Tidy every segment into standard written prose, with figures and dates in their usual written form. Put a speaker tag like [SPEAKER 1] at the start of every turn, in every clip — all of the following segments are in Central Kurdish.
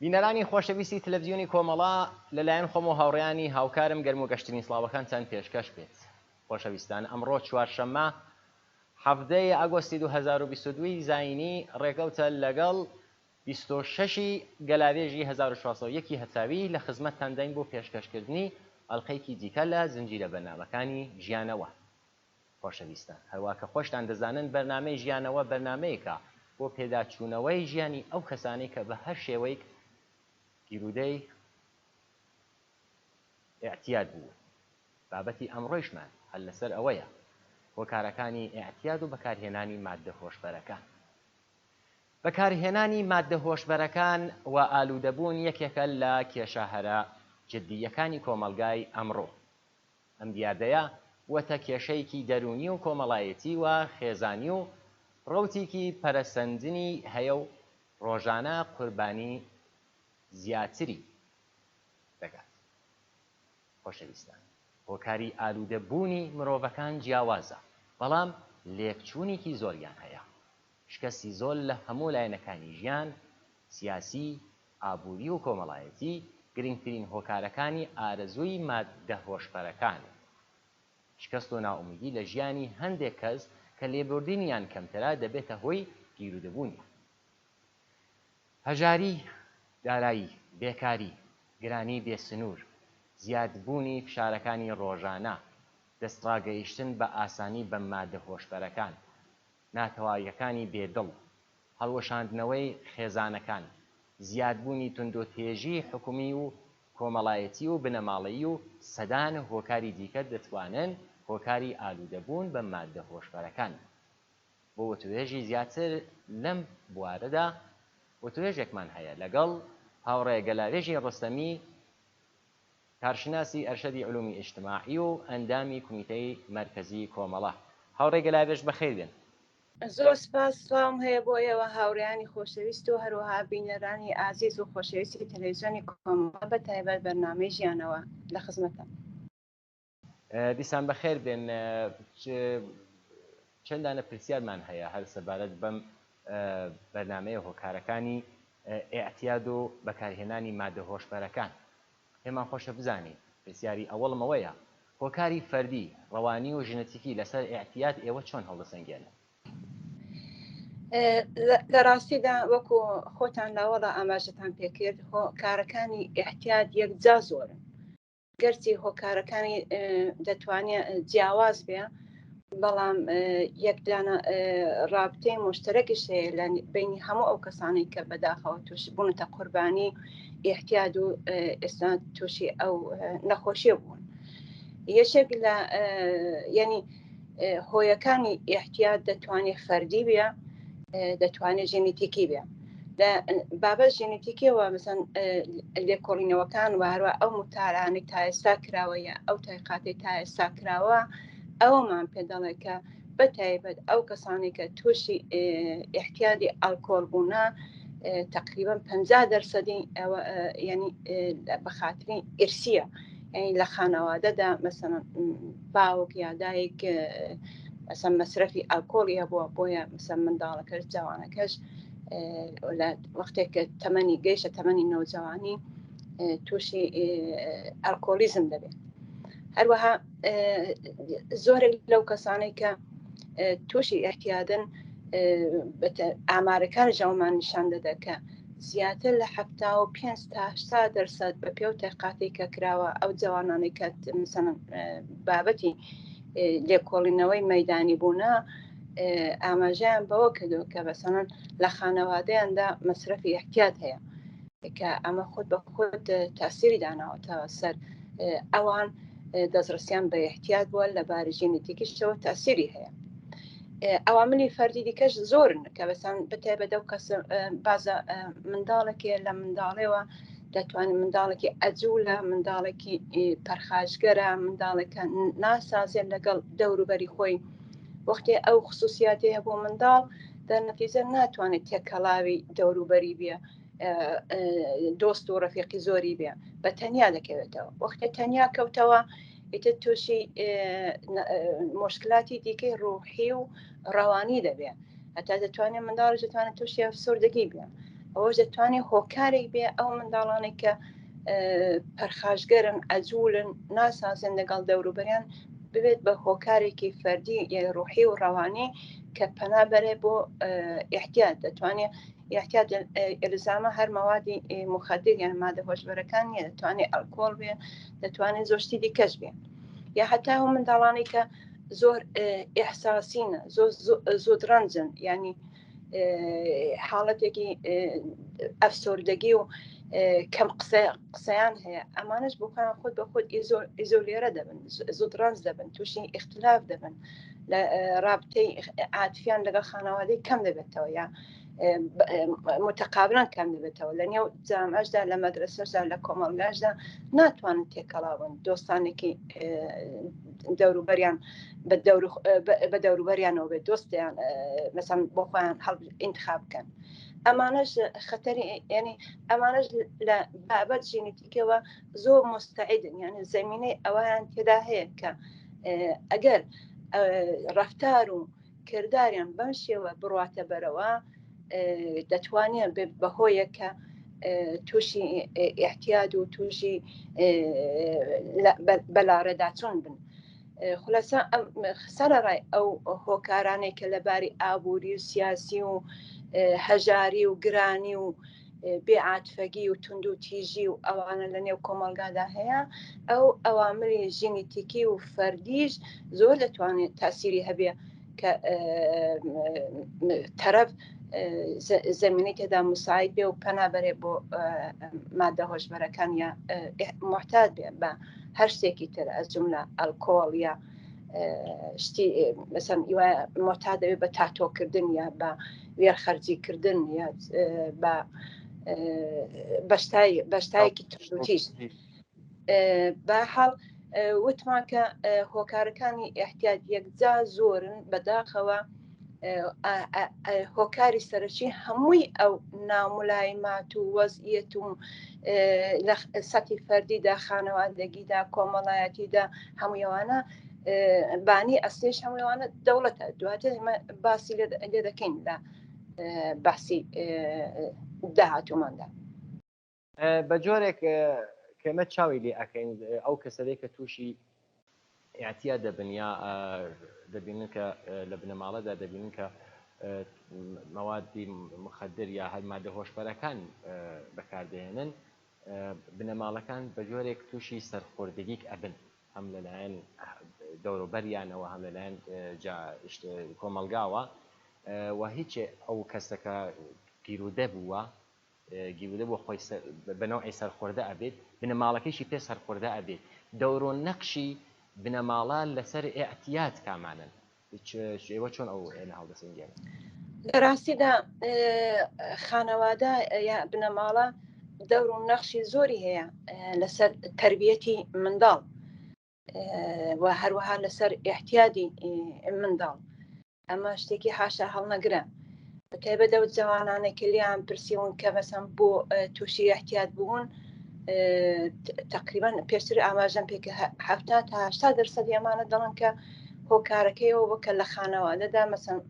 [SPEAKER 1] بینەرانی خۆشەویستی تەلەڤیزیۆنی کۆمەڵا لەلایەن خۆم و هاوڕێیانی هاوکارم گەرم و گەشتنی سڵاوەکانتان پێشکەش بێت. خۆشەویستان، ئەمڕۆ چوارشەممە 17 ئاگۆستی 2022 زاینی ڕێکەوتە لەگەڵ 26 گەلاوێژی 1401 هەتاوی لە خزمەتتان دەین بۆ پێشکەشکردنی ئەڵقەیەکی دیکە لە زنجیرە بەرنامەکانی ژیانەوە. خۆشەویستان، هەروە کە خۆشتان دەزانن بەرنامەی ژیانەوە بەرنمەیەکە بۆ پێداچوونەوەی ژیانی ئەو کەسانەی کە بە هەر شێوەیەک گیرودەی ئێعتیاد بوو. بابەتی ئەمڕۆیشمان هەل لەسەر ئەوەیە، هۆکارەکانی ئێعتیاد و بەکارهێنانی ماددە هۆشبەرەکان. بەکارهێنانی ماددە هۆشبەرەکان و ئالوودەبوون یەکێکە لە کێشەهەرە جددیەکانی کۆمەلگای ئەمڕۆ. ئەم دیاردەیە وەتە کێشەیەکی دەرونی و کۆمەڵایەتی و خێزانی و ڕەوتێکی پەرەسەندنی هەیە و ڕۆژانە قوربانی زیاتری دەگات. خۆشەویستان، هۆکاری ئالوودەبوونی مرۆڤەکان جیاوازە، بەڵام لێکچوونێکی زۆریان هەیە. شکستی زۆر لە هەموو لایەنەکانی ژیان، سیاسی، ئابووری و کۆمەڵایەتی گرنگترین هۆکارەکانی ئارەزووی ماددە هۆشبەرەکان. شکست و ناومیدی لە ژیانی هەندێک کەس کە لێبوردنیان کەمترە دەبێتە هۆی گیرودەبوونی. هەژاری، دارایی، بێکاری، گرانی بێسنوور، زیادبوونی فشارەکانی ڕۆژانە، دەستڕاگەیشتن بە ئاسانی بە ماددە هۆشبەرەکان، ناتەواییەکانی بێدڵ، هەڵوەشاندنەوەی خێزانەکان، زیادبوونی توندوتێژی حکومی و کۆمەڵایەتی و بنەماڵەیی و سەدان هۆکاری دیکە دەتوانن هۆکاری ئالوودەبوون بە ماددە هۆشبەرەکان. بۆ وتوێژی زیاتر لەم بوارەدا وتوێژێکمان هەیە لەگەڵ هاوڕێ گەلاوێژی ڕستەمی، کارشناسی ئەرشەدی علومی ئیجتیماعی و ئەندامی کومیتەی مەرکەزی کۆمەڵا. هاوڕێ گەلاوێژ بەخێر بێن.
[SPEAKER 2] زۆر سپاس، سڵام هەیە بۆ ئێوە هاوڕێیانی خۆشەویست و هەروەها بینەرانی ئازیز و خۆشەویستی تەلەڤیزیۆنی کۆمەڵا بە تایبەت بەرنامەی ژیانەوە لە خزمەتە.
[SPEAKER 1] دیسان بەخێر بێن. چەندانە پرسیارمان هەیە هەر سەبارەت بەم بەرنامەیە هۆکارەکانی ئێعتیاد و بەکارهێنانی ماددە هۆشبەرەکان. پێمان خۆشە بزانین، پرسیاری ئەوەڵم ئەوەیە، هۆکاری فەردی، ڕەوانی و ژنەتیکی لەسەر ئێعتیاد ئێوە چۆن هەڵدەسەنگێنن؟
[SPEAKER 2] لە ڕاستیدا وەکو خۆتان لاوەڵە ئاماژەتان پێکرد، هۆکارەکانی ئێعتیاد یەکجا زۆرن. گەرچی هۆکارەکانی دەتوانێت جیاواز بێ، بەڵام یەکلانە رابطەی مشترەکیش هەیە لە بینی هەموو ئەو کەسانی کە بەداخەوە توش بوونەتە قوربانی ئێعتیاد و ئێستا تووشی ئەو نەخۆشیە بوون. یەشێک لە یعنی هۆیەکانی ئێعتیاد دەتوانێت فەردی بێ، دەتوانێت ژێنێتیکی بێ. لە بابەت ژێنێتیکیەوە مەسەن لێکۆڵینەوەکان و هەروە ئەو متارانەی تا ئێستا کراوەیە، ئەو تایقاتی تا ئێستا کراوە، ئەوەمان پێ دەڵێ کە بەتایبەت ئەو کەسانی کە تووشی ئێحتیادی ئالکۆڵ بوونە تقریبا 50% ئەوە یعنی بەخاتری ئیرسیە، یعنی لە خانەوادەدا مەسەڵەن باوک یا دایک مەسەڵەن مەصرەفی ئالکۆڵی هەبووە، بۆیە مەسەڵەن منداڵەکەش جوانەکەش لە وەختێک کە تەمەنی گەیشتە تەمەنی نەوجەوانی تووشی ئالکۆلیزم دەبێت. هەروەها زۆرێک لەو کەسانەی کە تووشی ئێحتیادن ئامارەکان ژەومان نیشان دەدات کە زیاتر لە 75 تا 80% بە پێو تحقیقاتی کە کراوە ئەو جوانانەی کە مثلا بابەتی لێکۆڵینەوەی مەیدانی بوونە ئاماژەیان بەوە کردو کە بەسەنەن لە خانەوادەیاندا مەصرەفی ئێحتیاد هەیە کە ئەمە خۆت بە خۆت تاسیری داناوەتەوە سەر ئەوان دەستڕستیان بە ئێحتیاد بووە لە باری ژینێتیکیشەوە تاسیری هەیە. ئەواملی فەردی دیکەش زۆرن کە بەسان بتێبەدە و کەس بازە منداڵێکی لە منداڵێەوە دەتوانێت منداڵێکی ئەجوولە، منداڵێکی پەرخاشگەرە، منداڵێکە ناسازێت لەگەڵ دەوروبەری خۆی، وەختی ئەو خصوصیاتی هەبوو منداڵ دەرنەتیجە ناتوانێت تێکەڵاوی دەوروبەری بێ، دۆست و ڕەفیقی زۆری بێ، بە تەنیا دەکەوێتەوە. وەختە تەنیا کەوتەوە ئیتر تووشی مشکلاتی دیکەی ڕوحی و ڕەوانی دەبێت، هەتا دەتوانێت منداڵش دەتوانێت تووشی ئەفسردگی بێ. ئەوەش دەتوانێت هۆکارێک بێ ئەو منداڵانێک کە پەرخاشگەرن ئەجوولن ناسازن لەگەڵ دەوروبەریان ببێت بە هۆکارێکی فەردی ڕوحی و ڕەوانی کە پەنابەرێ بۆ احتیاج دەتوانێت احتیاج ئلزامە هەر مەوادی مخدر یان مادە هۆشبەرەکان نیە، دەتوانێت ئەلکۆڵ بێ، دەتوانێت زۆشتی دیکەش بێ، یا هەتا هەم منداڵانی کە زۆر ئیحساسینە زۆر درەنجن، ینی حاڵەتێکی ئەفسۆردەگی و کەم قسەیان هەیە، ئەمانش بۆکان خۆت بە خۆت ئیزۆلێرە دەبن، زۆر درەنج دەبن، تووشی اختلاف دەبن، لە رابطەی عاتفیان لەگەڵ خانەوادەی کەم دەبێتەوە، یا متقابلان کەم دەبێتەوە لە نێو جامعەشدا لە مەدرسەشدا لە کۆمەڵگاشدا ناتوانن تێکەڵاون دۆستانێکی دەوروبەریان بە دەوروبەریانەوە بێت دۆستیان مەسەڵەن بۆ خۆیان هەڵ ئینتخاب بکەن. ئەمانەش خەتەری ینی ئەمانەش لە بابەت ژینێتیکەوە زۆر مستعدن، یعنی زەمینەی ئەویان تێدا هەیە کە ئەگەر ڕەفتار و کرداریان بەم شێوە بڕاتە بەرەوە دەتوانێت بەهۆیە کە تووشی احتیاج و تووشی بەلاڕێداچوون بن. خلاصە سەرەڕای ئەو هۆکارانێک کە لەباری ئابووری و سیاسی و هەژاری و گرانی و بێعاتفەگی و تونند و تیژی و ئەوانە لە نێو کۆمەلگادا هەیە، ئەو ئەوامری ژینێتیکی و فەردیش زۆر دەتوانێت تاسیری هەبێ کە تەرەف زەمینەی تێدا مساعد بێ و پەنابەرێ بۆ مادە هۆشبەرەکان یا محتاج بێ بە هەر شتێکی تر ئەز جملە ئەلکۆڵ یا شتی مەسەڵەن محتاج دەبێت بە تاتۆکردن یا بە وێرخەرجیکردن یا بە بەشتایەکی تردوتیش. بەحاڵ وتمان کە هۆکارەکانی احتیاج یەکجا زۆرن بەداخەوە هۆکاری سەرەکی هەمووی ئەو نامولایمات و وەزعیەت و لە سەتی فەردیدا خانەوادەگیدا کۆمەڵایەتیدا هەموویەوانە بانی ئەسلێش هەموویەوانە دەوڵەتە، دواتر باسی لێ دەکەین لە باسی داهاتووماندا.
[SPEAKER 1] بە جۆرێک کەمە چاوی لێ ئەکەین ئەو کەسەرێک کە تووشی احتیاج دەبن یا دەبینن کە لە بنەماڵەدا دەبینن کە مەوادی مخدر یا هەر مادە هۆشبەرەکان بەکاردێنن، بنەماڵەکان بە جۆرێک تووشی سەرخۆردگیک ئەبن، هەم لەلایەن دەوروبەریانەوە هەم لەلایەن کۆمەلگاوە، و هیچ ئەو کەسەکە گیرودە بووە گیرودە بۆ خۆی بەنەوعی سەرخۆردە ئەبێت، بنەماڵەکەیشی پێ سەرخۆردە ئەبێت. دەورۆ نەقشی بنەماڵە لەسەر احتیاج کامانن، ئێوە چۆن ئەو هەڵدەسەنگێن؟
[SPEAKER 2] لە ڕاستیدا خانەوادە یا بنەماڵە دەور و نەخشی زۆری هەیە لەسەر تربیەتی منداڵ و هەروەها لەسەر احتیاجی منداڵ. ئەمە شتێکی حاشا هەڵنەگرە، بەتایبەت ئەو جوانانێک کە لیان پرسیون کە مەسەڵەن بۆ تووشی احتیاج بوون، تقریبا پێشتر ئاماژەم پێکە 70 تا 80% ئەمانە دەڵن کە هۆکارەکەیەوە بکە لە خانەوادەدا مەسەڵەن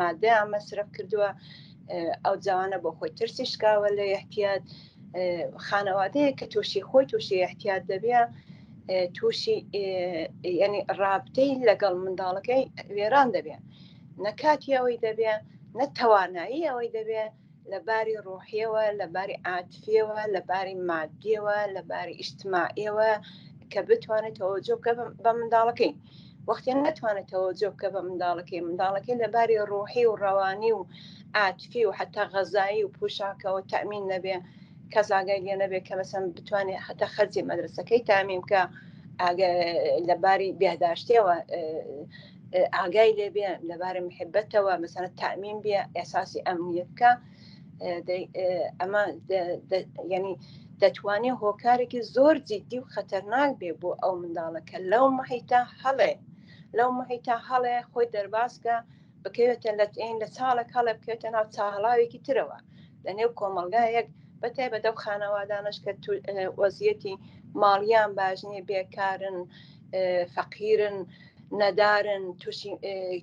[SPEAKER 2] مادەیان مەسرف کردووە، ئەو جوانە بۆ خۆی ترسی شکاوە لە احتیاج. خانەوادەیە کە تووشی خۆی تووشی احتیاج دەبێ، تووشی ینی رابطەی لەگەڵ منداڵەکەی وێران دەبێ، نەکاتی ئەوەی دەبێ، نەتەوانایی ئەوەی دەبێ لە باری ڕۆحیەوە، لە باری عاتفیەوە، لە باری مادیەوە، لە باری ئیجتماعیەوە کە بتوانێت تەوەجۆ بکە بە منداڵەکەی. وەختیان نەتوانێت تەوەجۆ بکە بە منداڵەکەی لە باری ڕۆحی و ڕەوانی و عاتفی و حتا غەزایی و پوشاکەوە تەمین نەبێ، کەس ئاگای لێ نەبێت کە مەسەڵەن بتوانێت حتا خەرجی مەدرسەکەی تامین بکە، لەباری بێهداشتیەوە ئاگای لێبێ، لەبارەی محبەتەوە مەسەڵەن تەمین بێ، ئێحساسی ئەمنیەت بکە. ئەمە ینی دەتوانێت هۆکارێکی زۆر جددی و خەتەرناک بێ بۆ ئەو منداڵەکە لەو مەحیتە هەڵێ خۆی دەرباسکە بکەوێتە لە چاڵێک هەڵێ بکەوێتە ناو چاڵاوێکی ترەوە لە نێو کۆمەلگایەک، بەتایبەت ئەو خانەوادانش کە وەزعیەتی ماڵیان باش نییە، بێکارن، فەقیرن، نەدارن،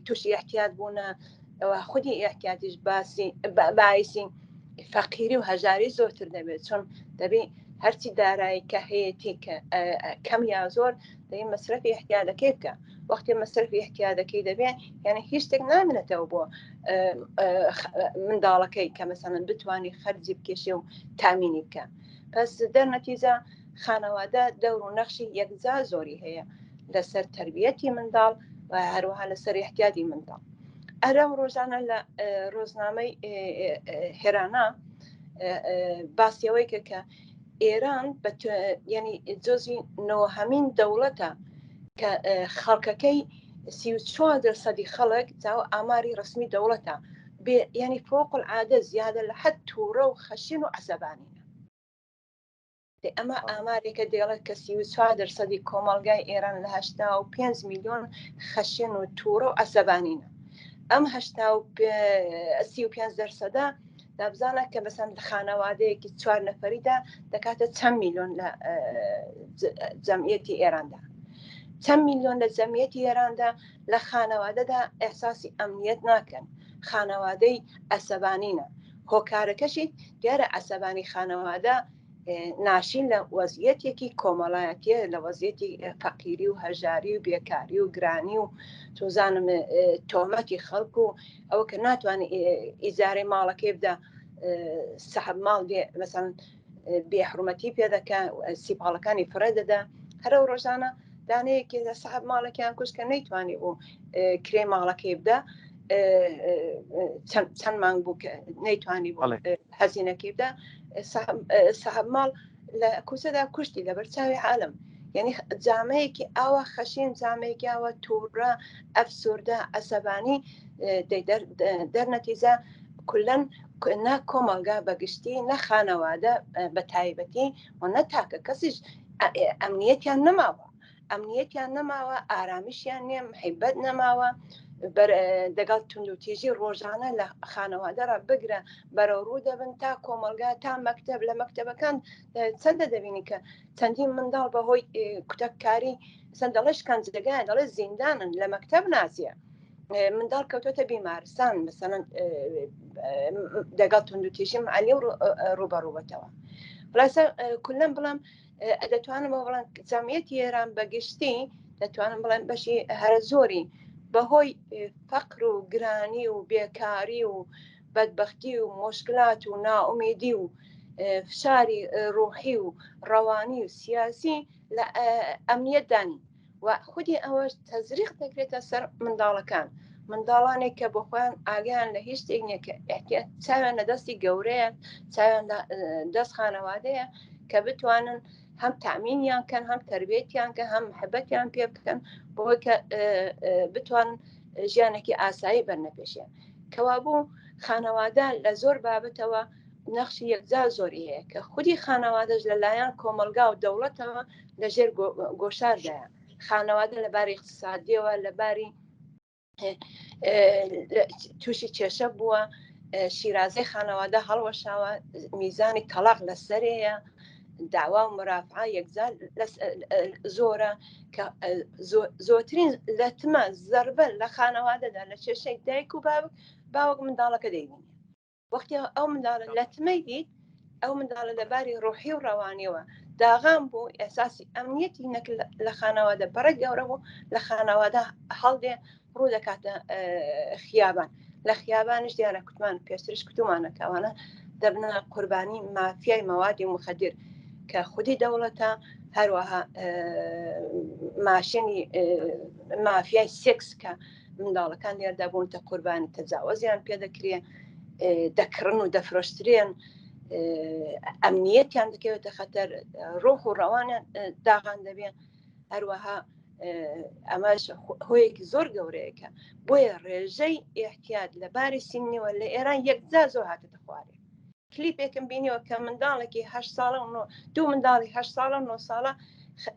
[SPEAKER 2] تووشی احتیاج بوونە، خودی احتیاجیش باعثی فەقیری و هەژاری زۆرتر دەبێت چۆن دەبێت هەرچی داراییکە هەیەی کە کەم یا زۆر دەبێت مەصرفی احتیاجەکەی بکە وەختی مەصرفی احتیاجەکەی دەبێت یعنی هیچ شتێک نامێنێتەوە بۆ منداڵەکەی کە مەسەڵەن بتوانانی خەرجی بکێشێ و تامینی بکە پس دەرنەتیجە خانەوادە دەور و نەخشی یەکجا زۆری هەیە لەسەر تربیەتی منداڵ و هەروەها لەسەر احتیاجی منداڵ ئەرەم ڕۆژانە لە ڕۆژنامەی هێرانە باسیەوەیکە کە ئێران ینی جۆزی نۆهەمین دەوڵەتە کە خەڵکەکەی 34% خەڵک جاوە ئاماری ڕسمی دەوڵەتە ینی فوق العادە زیادە لە حەد تووڕە و خەشین و عەسەبانینە ئەمە ئامارێکە دێڵێت کە 34% کۆمەڵگای ئێران لە 85 میلیۆن خەشین و تووڕە و عەسەبانینە ئەم 35% دابزانە کە بەسەن خانەوادەیەکی 4 نەفەریدا دەکاتە چەند میلیۆن لە جەمعیەتی ئێراندا چەند میلیۆن لە جەمعیەتی ئێراندا لە خانەوادەدا ئەحساسی ئەمنیەت ناکەن خانەوادەی عەسەبانینە هۆکارەکەشی دیارە عەسەبانی خانەوادە ناشین لە وەزیەتێکی کۆمەڵایەتیە لە وەزیەتی فەقیری و هەژاری و بێکاری و گرانی و توزانم تۆمەتی خەڵک و ئەوە کە ناتوانێت ئیجارەی ماڵەکەی بدە سەحب ماڵ مەسەڵەن بێحرومەتی پێ دەکە سیپاڵەکانی فرە دەدا هەرە ڕۆژانە دانەیەکی لە سەحب ماڵەکەیان کوشکە نەیتوانی و کرێ ماڵەکەی بدە چەند مانگ بوو کە نەیتوانی هەزینەکەی بدە سەحب ماڵ لە کوچەدا کوشتی لە بەرچاوی عالم یعنی جامەیەکی ئاوە خەشین جامەیەکی ئاوە تووڕە ئەفسوردە عەسەبانی دەرنەتیجە کولەن نا کۆمەلگا بەگشتی نە خانەوادە بە تایبەتی و نە تاکە کەسیش ئەمنیەتیان نەماوە ئارامیشیان نییە محیبەت نەماوە دەگەڵ توندوتیژی ڕۆژانە لە خانەوادەڕە بگرە بەرەوڕوو دەبن تا کۆمەلگا تا مەکتەب لە مەکتەبەکان چەندە دەبینی کە چەندین منداڵ بەهۆی کوتەککاری دەڵێ شکەنجەگایە دەڵێ زیندانن لە مەکتەب ناچیە منداڵ کەوتۆتە بیمارستان مەسەڵەن دەگەڵ توندوتیژی معالی و ڕوبەڕووبەتەوە خلاصە کولەن بڵام دەتوانم بڵێن جەمعیەتی ئێران بەگشتی دەتوانم بڵێن بەشی هەرە زۆری بەهۆی فەقر و گرانی و بێکاری و بەدبەختی و مشکلات و نائومیدی و فشاری ڕوحی و ڕەوانی و سیاسی لە ئەمنیەت دانی و خودی ئەوەش تەزریق دەکرێتە سەر منداڵانێک کە بۆ خۆیان ئاگیان لە هیچ شتێک نییە کە احتیاج چاویان لە دەستی گەورەیە چاویان دەست خانەوادەیە کە بتوانن هەم تامینیان کەن هەم تربیەتیان کە هەم محبەتیان پێ بکەن بۆی کە بتوانن ژیانێکی ئاسایی بەرنەپێشیان کەوابوو خانەوادە لە زۆر بابەتەوە نەخشی یەکجا زۆری هەیە کە خودی خانەوادەش لەلایەن کۆمەلگا و دەوڵەتەوە لەژێر گۆشاردایە خانەوادە لەباری اقتصادیەوە لەباری تووشی کێشە بووە شیرازەی خانەوادە هەڵوەشاوە میزانی تەلاق لەسەرەیە داوا و مرافعە یەکجار زۆرە کە زۆرترین لەتمە زەربە لە خانەوادەدا لە کێشەی دایک و باوەک منداڵەکە دەیبینی وەختی ئەو منداڵە لەتمەی دیت ئەو منداڵە لەباری ڕۆحی و ڕەوانیەوە داغام بوو ئەساسی ئەمنیەتی نەک لە خانەوادە بەڕێک گەورە بوو لە خانەوادە هەڵدێ ڕوو دەکاتە خیابان لە خیابانش دیارە کوتمان پێشترش کتومانەکەوانە دەبنە قوربانی مافیای مەوادی مخەدر کە خودی دەوڵەتە هەروەها ماشێنی مافیای سێکس کە منداڵەکان دیاردا بوونتە قوربانی تەجاوزیان پێ دەکرێ دەکڕن و دەفرۆشترێن ئەمنیەتیان دەکەوێتە خەتەر ڕۆح و ڕەوانیان داغان دەبێن هەروەها ئەمەش هۆیەکی زۆر گەورەیەکە بۆیە ڕێژەی احتیاج لەباری سینیەوە لە ئێران یەکجا زۆر هاتەتە خوارێ کلیپێکم بینیەوە کە منداڵێکی 8 ساڵە دوو منداڵی 8 ساڵە 9 ساڵە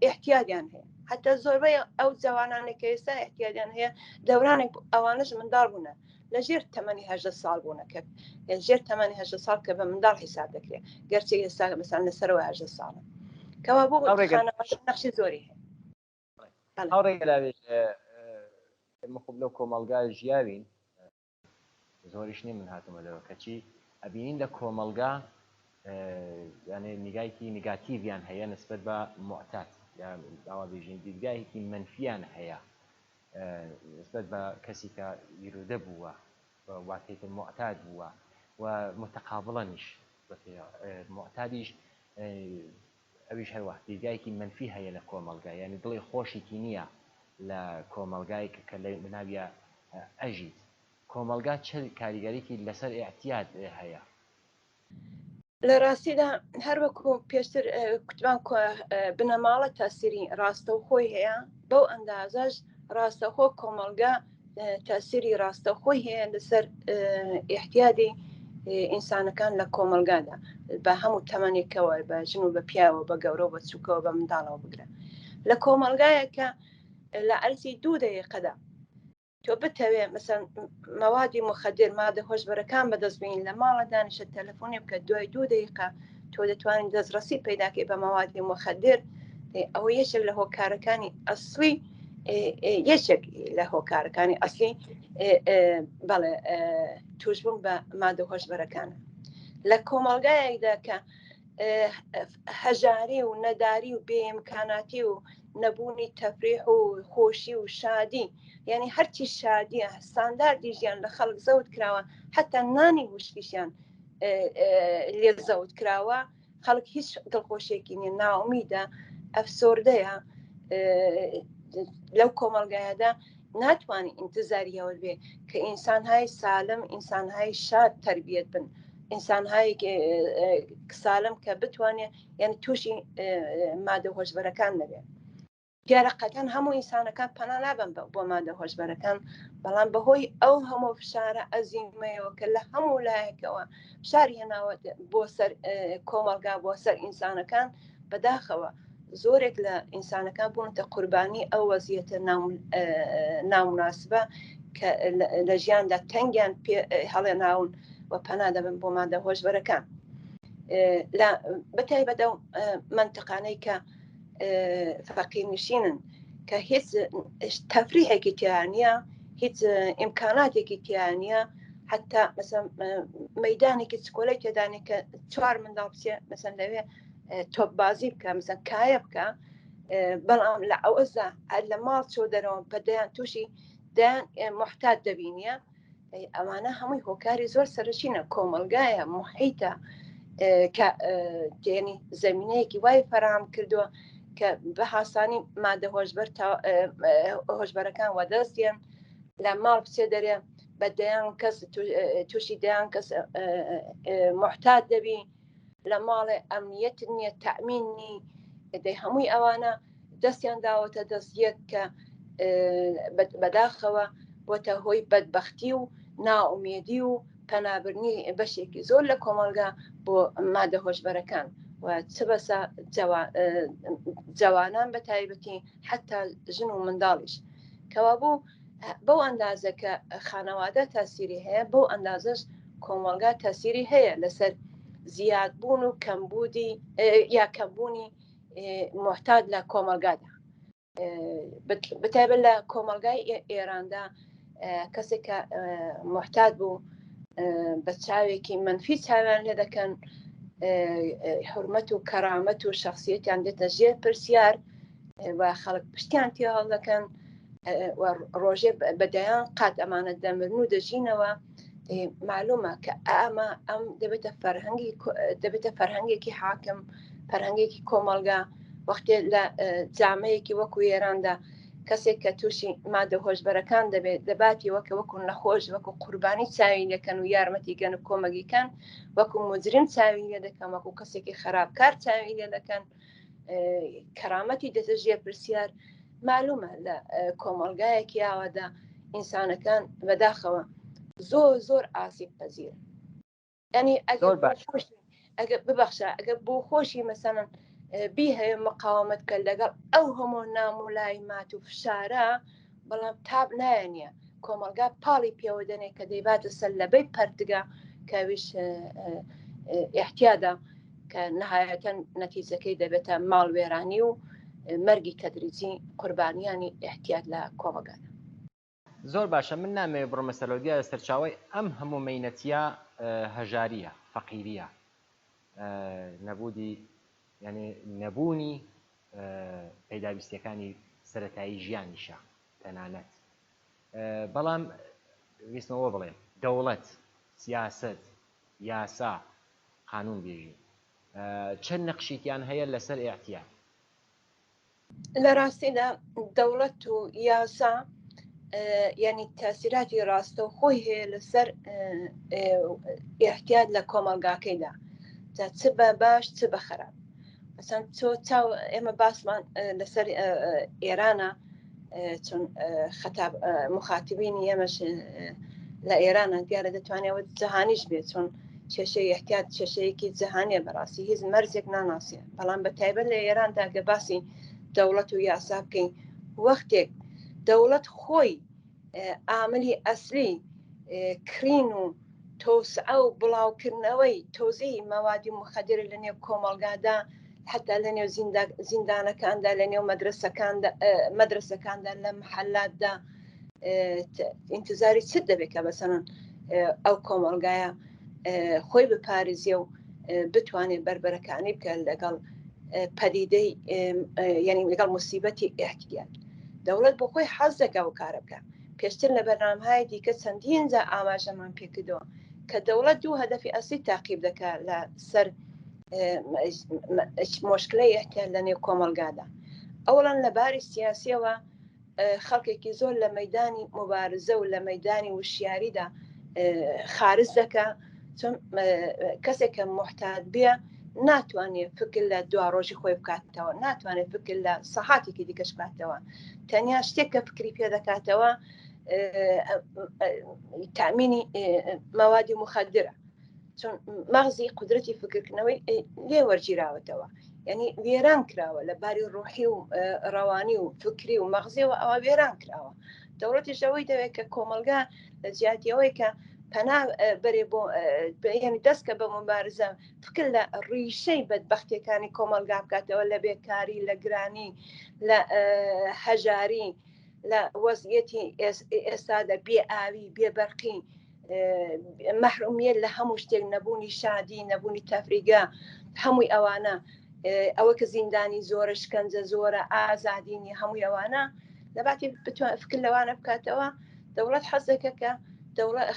[SPEAKER 2] احتیاجیان هەیە حتى زۆربەی ئەو جوانانێک کە ئێستا احتیاجیان هەیە دەورانێک ئەوانش منداڵ بوونە لە ژێر تەمەنی 18 ساڵ بوونەکە ژێر تەمەنی 18 ساڵ کە بە منداڵ حیساب دەکرێت گەرچی ئێستا مەسەڵەن لەسەرەوە 18 ساڵە کەوا بۆ نەخشی زۆری هەیە
[SPEAKER 1] مخب لەو کۆمەلگای ژیاوین زۆریش نی من هاتمە لەوە کەچی ئەبینین لە کۆمەلگا یانێ نیگایکی نیگاتیڤیان هەیە نسبەت بە معتاد یا ئاوا بێژین دیدگایەکی منفیان هەیە نسبەت بە کەسی کە ئیرودە بووە واتێتر معتاد بووە و متقابڵەنیش معتادیش ئەویش هەروە دیدگایەکی منفی هەیە لە کۆمەلگا یعنی دڵی خۆشێکی نییە لە کۆمەلگای کە لە مناویە ئەژیت کۆمەلگا چ کاریگەریکی لەسەر ئێعتیاد هەیە
[SPEAKER 2] لە ڕاستیدا هەر وەکو پێشتر کوتبان بنەماڵە تاسیری ڕاستەوخۆی هەیە بەو ئەندازەش ڕاستەخۆ کۆمەلگا تاسیری ڕاستەخۆی هەیە لەسەر ئیحتیادی ئینسانەکان لە کۆمەلگادا بە هەموو تەمەنێکەوە بە ژن و بە پیاوە بە گەورە بە چووکەوە بە منداڵەوە بگرە لە کۆمەلگایەکە لە ئەرزی 2 دقیقەدا تۆ بتەوێ مەسەن مەوادی مخدر مادە هۆشبەرەکان بەدەستبین لە ماڵە دانیشە تەلەفۆنی بکە دوای 2 دقیقە تۆ دەتوانین دەستڕەسی پەیداکەی بە مەوادی مخدر ئەوە یەکێک لە هۆکارەکانی ئەسڵی یەکێک لە هۆکارەکانی ئەسلی بەڵێ توشبوون بە مادە هۆشبەرەکانە لە کۆمەلگایەکدا کە هەژاری و نەداری و بێئیمکاناتی و نەبوونی تەفریح و خۆشی و شادی یعنی هەرچی شادیە ستانداردی ژیان لە خەڵک زەوت کراوە حتا نانی وشکیشیان لێ زەوت کراوە خەڵک هیچ دڵخۆشیێکی نیە ناومیدە ئەفسۆردەیە لەو کۆمەلگایەدا ناتوانانی ئینتزاریەوە بێ کە ئینسانهای سالم ئینسانهای شاد تربیت بن ئینسانهای سالم کە بتوانێت یعنی تووشی مادە هۆشبەرەکان نەبێت دیارەقەکان هەموو ئینسانەکان پەنا نابن بۆ مادە هۆشبەرەکان بەڵام بەهۆی ئەو هەموو فشارە ئەزیمەیەوە کە لە هەموو لایەکەوە فشاری هێناوە بۆ سەر کۆمەلگا بۆ سەر ئینسانەکان بەداخەوە زۆرێک لە ئینسانەکان بوونتە قوربانی ئەو وەزیەتە نامناسبە کە لە ژیاندا تەنگیان هەڵێناون و پەنا دەبن بۆ مادە هۆشبەرەکان بەتایبەتە منتقانەی کە فەقیرنشینن کە هیچ تەفریحێکی تیان نیە هیچ ئیمکاناتێکی تیان نیە حتا مەسەن مەیدانێکی چکۆلەی تێدانی کە 4 منداڵ بچێ مەسەن لەوێ تۆپ بازی بکە مەسەن کایە بکە بەڵام لە ئەوەزە لە ماڵ چۆ دەرەوە بەدەیان تووشی دایان محتاج دەبینیە ئەوانە هەمووی هۆکاری زۆر سەرچینە کۆمەلگایە محیتە کە دێنی زمینەیەکی وای فەرهەم کردووە کە بە هاسانی مادە هۆشبەرەکان وەدەستیان لە ماڵ بچێ دەرێ بە دەیان کەس تووشی دەیان کەس محتاج دەبی لە ماڵێ ئەمنیەت نییە تەمینی دەی هەمووی ئەوانە دەستیان داوەتە دەستیەک کە بەداخەوە بۆتە هۆی بەدبەختی و ناومێدی و پەنابرنی بەشێکی زۆر لە کۆمەلگا بۆ مادە هۆشبەرەکان و چ بەسە جوانان بە تایبەتی حتا ژن و منداڵیش کەوا بوو بەو ئەندازە کە خانەوادە تاسیری هەیە بەو ئەندازەش کۆمەلگا تاسیری هەیە لەسەر زیادبوون و کەمبوودی یا کەمبوونی محتاج لە کۆمەلگادا بەتایبەت لە کۆمەلگای ئێراندا کەسێک کە محتاج بوو بە چاوێکی منفی چاویان لێ دەکەن حرمەت و کەرامەت و شخصیەتیان دێتە ژێر پرسیار و خەڵک پشتیان تێ هەڵ دەکەن ڕۆژێ بەدایان قات ئەمانە دەمرن و دەژینەوە معلومە کە ئەمە ئەم دەبێتە فەرهەنگێکی حاکم فەرهەنگێکی کۆمەلگا وەختێ لە جامەیەکی وەکو ئێراندا کەسێک کە تووشی مادە هۆشبەرەکان دەبێت دەباتی وەکو نەخۆش وەکو قوربانی چاوی لەکەن و یارمەتی گەن و کۆمەگیکان وەکو مجرم چاوی لێ دەکەن وەکو کەسێکی خراپکار چاوی لێ دەکەن کەرامەتی دێتە ژێر پرسیار معلومە لە کۆمەلگایەکی ئاوادا ئینسانەکان بەداخەوە زۆر ئاسیب پەزیرن ینی ئەگە ببەخشە ئەگە بۆ خۆشی مەسەڵەن بی هەیە مقاومت کە لەگەڵ ئەو هەموو نامولایمات و فشارە بەڵام تاب نایە کۆمەلگا پاڵی پێوە دەنێ کە دەیباتە سەر لەبەی پەرتگا کەویش احتیادا کە نەهایەتەن نەتیجەکەی دەبێتە ماڵوێرانی و مەرگی تەدریجی قوربانیانی احتیاج لە کۆمەلگادا
[SPEAKER 1] زۆر باشە من نامەوێت بڕۆمە سەرۆدیا لە سەرچاوی ئەم هەموو مەینەتیە هەژاریە، فەقیریە، نەبوودی یعنی نەبوونی پەیداویستیەکانی سەرەتایی ژیانیشە تەنانەت. بەڵام ویستمەوە بڵێم دەوڵەت، سیاست، یاسا، قانون بێژی چەند نەقشیتیان هەیە لەسەر ئێعتیاد؟
[SPEAKER 2] لە ڕاستیدا دەوڵەت و یاسا یعنی تاسیراتی ڕاستە و خۆی هەیە لەسەر ئێحتیاد لە کۆمەلگاکەیدا، جا چ بە باش چ بە خراپ. مەسەڵەن چاو ئێمە باسمان لەسەر ئێرانە، چون خەتاب مخاتبینی ئێمەش لە ئێرانە دیارە دەتوانێت جەهانیش بێت، چون کێشەی ئێحتیاد کێشەیەکی جەهانیە بەڕاستی هیچ مەرزێک ناناسیە. بەڵام بە تایبەت لە ئێراندا کە باسی دەوڵەت و یاسا بکەین، وەختێک دەوڵەت خۆی عاملی ئەسلی کرین و تۆسعە و بڵاوکردنەوەی تۆزەی مەوادی مخەدر لە نێو کۆمەڵگادا، حتا لە نێو زیندانەکاندا، لە نێو مەدرسەکاندا، لە محەلاتدا ئینتزاری چ دەبێت کە بەسەرەن ئەو کۆمەڵگایە خۆی بپارێزیە و بتوانێت بربەرەکانی بکە لەگەڵ پەدیدەی یعنی لەگەڵ موسیبەتی ئێحتیاد. دەوڵەت بۆ خۆی حەز دەکا و کارە بکە. پێشتر لە بەرنامەهای دیکە چەندین جا ئاماژەمان پێکردەوە کە دەوڵەت دوو هەدەفی ئەسلی تاقیب دەکات لە سەر مشکلەی ئێحتیاد لە نێو کۆمەڵگادا. ئەوڵان لە باری سیاسیەوە خەڵکێکی زۆر لە مەیدانی مبارزە و لە مەیدانی وشیاریدا خارج دەکا، چون کەسێک کە محتاج بێ ناتوانێت فکر لە دوا ڕۆژی خۆی بکاتەوە، ناتوانێت فکر لە سەحاتێکی دیکەش بکاتەوە. تەنیا شتێک کە فکری پێ دەکاتەوە تامینی مەوادی مخەدرە، چون مەغزی قدرەتی فکرکردنەوەی لێ وەرگیراوەتەوە، یعنی وێران کراوە لە باری ڕۆحی و ڕەوانی و فکری و مەغزیەوە ئەوە وێران کراوە. دەوڵەتیش ئەوەی دەوێت کە کۆمەلگا لە جیاتیەوەی کە پەنا بەرێ بۆ یعنی دەستکە بە مبارزە فکر لە ڕیشەی بەدبەختیەکانی کۆمەلگا بکاتەوە، لە بێکاری، لە گرانی، لە هەژاری، لە وەزعیەتی ئێستادا بێ ئاوی، بێ بەرقی، مەحرومیت لە هەموو شتێک، نەبوونی شادی، نەبوونی تەفریگا، هەمووی ئەوانە، ئەوە کە زیندانی زۆرە، شکنجە زۆرە، ئازادینی هەمووی ئەوانە لەباتی بتوان فکر لەوانە بکاتەوە. دەوڵەت حەز دەکە کە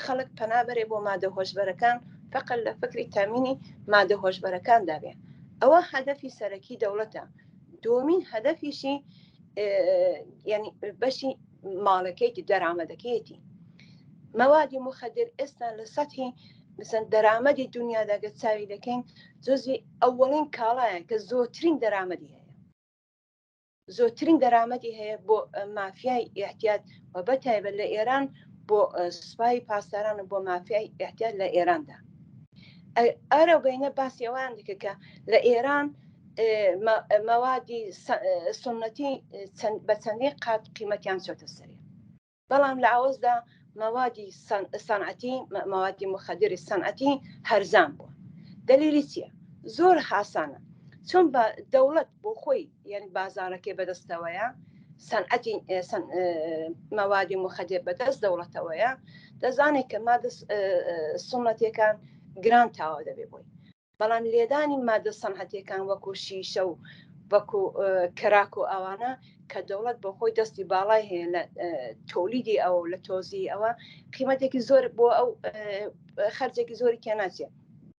[SPEAKER 2] خەڵک پەنابەرێ بۆ مادە هۆشبەرەکان فقط لە فکری تامینی مادە هۆشبەرەکان دابێ. ئەوە هەدەفی سەرەکی دەوڵەتە. دومین هەدەفیشی یعنی بەشی ماڵەکەیتی دەرامەدەکەیەتی. مەوادی مخەدر ئێستا لە سەتحی مثلا دەرامەدی دنیاداگە چاوی دەکەین، جزوی ئەوەڵین کاڵایە کە زۆرترین دەرامەدی هەیە، زۆرترین دەرامەدی هەیە بۆ مافیای ئێحتیاد و بەتایبەت لە ئێران بۆ سوپای پاسداران و بۆ مافیای ئێحتیاد لە ئێراندا. ئەرە بینە باسی ئەوان دکە کە لە ئێران مەوادی سنەتی بە چەندین قات قیمەتیان چۆتە سەری، بەڵام لە ئاوەزدا مەوادی سەنعەتی، مەوادی مخەدری سەنعەتی هەرزان بووە. دلیلی چییە؟ زۆر حاسانە، چون بە دەوڵەت بۆ خۆی یعنی بازارەکەی بەدەستەوەیە، سەنعەتی مەوادی مخەدر بەدەست دەوڵەتەوەیە، دەزانێت کە مادە سنەتیەکان گران تاوا دەبێ بووی، بەڵام لێدانی مادە سەنعەتیەکان وەکو شیشە و وەکو کراک و ئەوانە کە دەوڵەت بۆ خۆی دەستی باڵای هەیە لە تۆلیدی ئەوە و لە تۆزی ئەوە، قیمەتێکی زۆر بۆ ئەو خەرجێکی زۆری تێناچێت،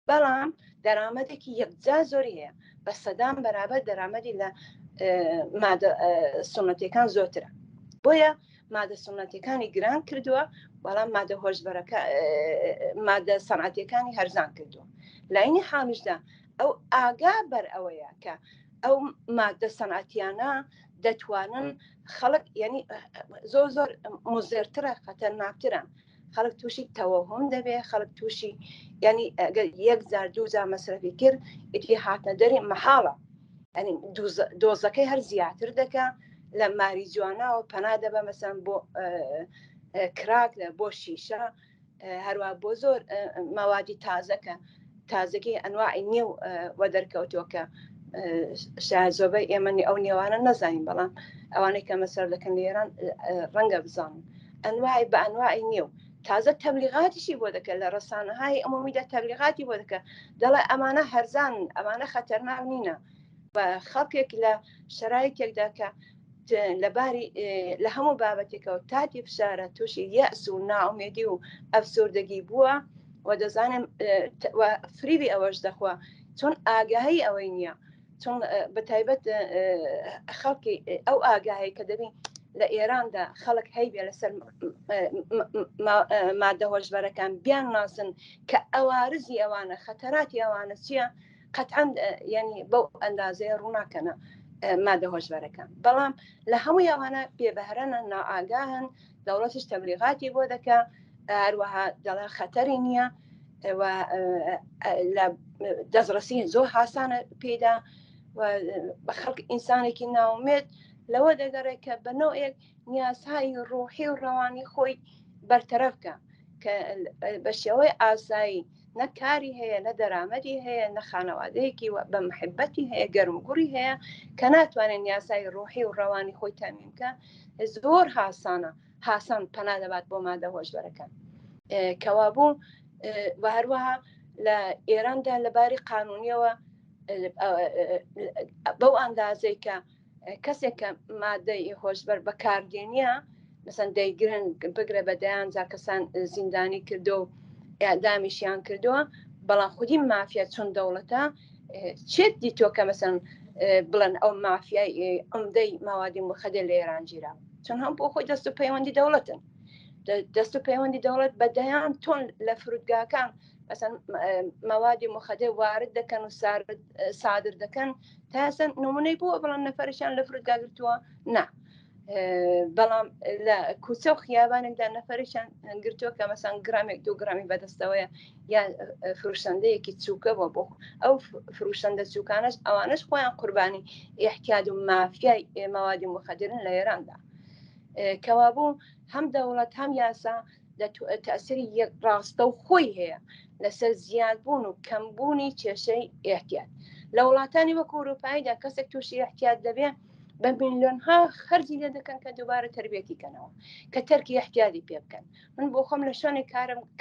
[SPEAKER 2] بەڵام دەرامەتێکی یەکجا زۆری هەیە، بە سەدان بەرابەر دەرامەتی لە مادە سنەتیەکان زۆرترە. بۆیە مادە سنەتیەکانی گران کردووە، بەڵام مادە هۆشبەرەکە مادە سەنعەتیەکانی هەرزان کردووە. لایینی حاڵشدا ئەو ئاگا بەر ئەوەیە کە ئەو مادە سەنعەتیانە دەتوانن خەڵک یعنی زۆر زۆر مزێرترە، خەتەرناکترە، خەڵک تووشی تەوەهم دەبێت، خەڵک تووشی ینی یەک جار دوو جار مەسرەفی کرد ئیتری هاتنە دەری مەحاڵە، ینی دۆزەکەی هەر زیاتر دەکا لە ماری جواناوە پەنا دەبە مەسەن بۆ کراک، بۆ شیشە، هەروە بۆ زۆر مەوادی تازەکە تازەکی ئەنواعی نێو وە دەرکەوتووە کە شاید زۆربەی ئێمە ئەو نێوانە نەزانین، بەڵام ئەوانەی کە مەسەر دەکەن لە ئێران ڕەنگە بزانن ئەنواعی بە ئەنواعی نێو تازە تەبلیغاتیشی بۆ دەکە لە ڕسانەهای ئەمومیدا تەبلیغاتی بۆ دەکە دەڵێ ئەمانە هەرزان ئەمانە خەتەرناک نینە بە خەڵکێک لە شرایطێکدا کە لەباری لە هەموو بابەتێکەوە تاتی فشارە تووشی یەس و ناومێدی و ئەفسوردگی بووە و دەزانم فریبی ئەوەش دەخوا چۆن ئاگاهی ئەوەی نییە چۆن بەتایبەت خەڵکی ئەو ئاگاهی کە دەبین لە ئێراندا خەڵک هەیبێ لەسەر مادە هۆشبەرەکان بیان ناسن کە ئەوارزی ئەوانە خەتەراتی ئەوانە چییە قەتعاً ینی بەو ئەندازەیە ڕووناکەنە مادە هۆشبەرەکان بەڵام لە هەمووی ئەوانە بێبەهرەنە نائاگاهن دەوڵەتیش تەبلیغاتی بۆ دەکا هەروەها دەڵێ خەتەری نییە لە دەستڕەسی زۆر حاسانە پێدا بە خەڵک ئینسانێکی ناومێت لەوە دەگەڕێت کە بەنەوەیەک نیازهای ڕۆحی و ڕەوانی خۆی بەرتەرەفکە کە بە شێوەی ئاسایی نە کاری هەیە نە دەرامەدی هەیە نە خانەوادەیەکی بە محبەتی هەیە گەرمگوڕی هەیە کە ناتوانێت نیازهای ڕۆحی و ڕەوانی خۆی تامینکە زۆر حاسان پەنا دەبات بۆ مادە هۆشبەرەکان کەوا بوو و هەروەها لە ئێراندا لەباری قانونیەوە بەو ئەندازەی کە کەسێک کە مادەی هۆشبەر بەکاردێنیە مثلا دەیگرن بگرە بەدەیان جا کەسان زیندانی کردو و ئەدامیشیان کردووە بەڵام خودی مافیا چۆن دەوڵەتە چێت دیتۆ کە مەسەن بڵێن ئەو مافیای ئەمدەی ماوادی مخەدە لە ئێرانگیرا چون هەم بۆ خۆی دەست و پەیوەندی دەوڵەتن دەست و پەیوەندی دەوڵەت بەدەیان تۆن لە فرودگاکان مثلا موادی مخەدە وارد دەکەن و سادر دەکەن تاسن نمونەی بۆ بەڵام نەفەرشیان لە فرودگا گرتووە نا بەڵام لە کوچە و خیابانێکدا نەفەرشیان گرتووە کە مەسەن گرامێک 2 گرامی بەدەستەوەیە یا فروشەندەیەکی چووکە بۆ ئەو فروشەندە چووکانش ئەوانش خۆیان قوربانی احتیاج و مافیای مەوادی مخەدرن لە ئێراندا کەوابوو هەم دەوڵەت هەم یاسا تەسیری یەک ڕاستە و خۆی هەیە لەسەر زیادبوون و کەمبوونی کێشەی احتیاج لە وڵاتانی وەکو ئەوروپاییدا کەسێک تووشی احتیاج دەبێت بە میلیۆنها خەرجی لێ دەکەن کە دووبارە تربیەتی کەنەوە کە تەرکی احتیاجی پێ بکەن من بۆ خۆم لە شوێنێک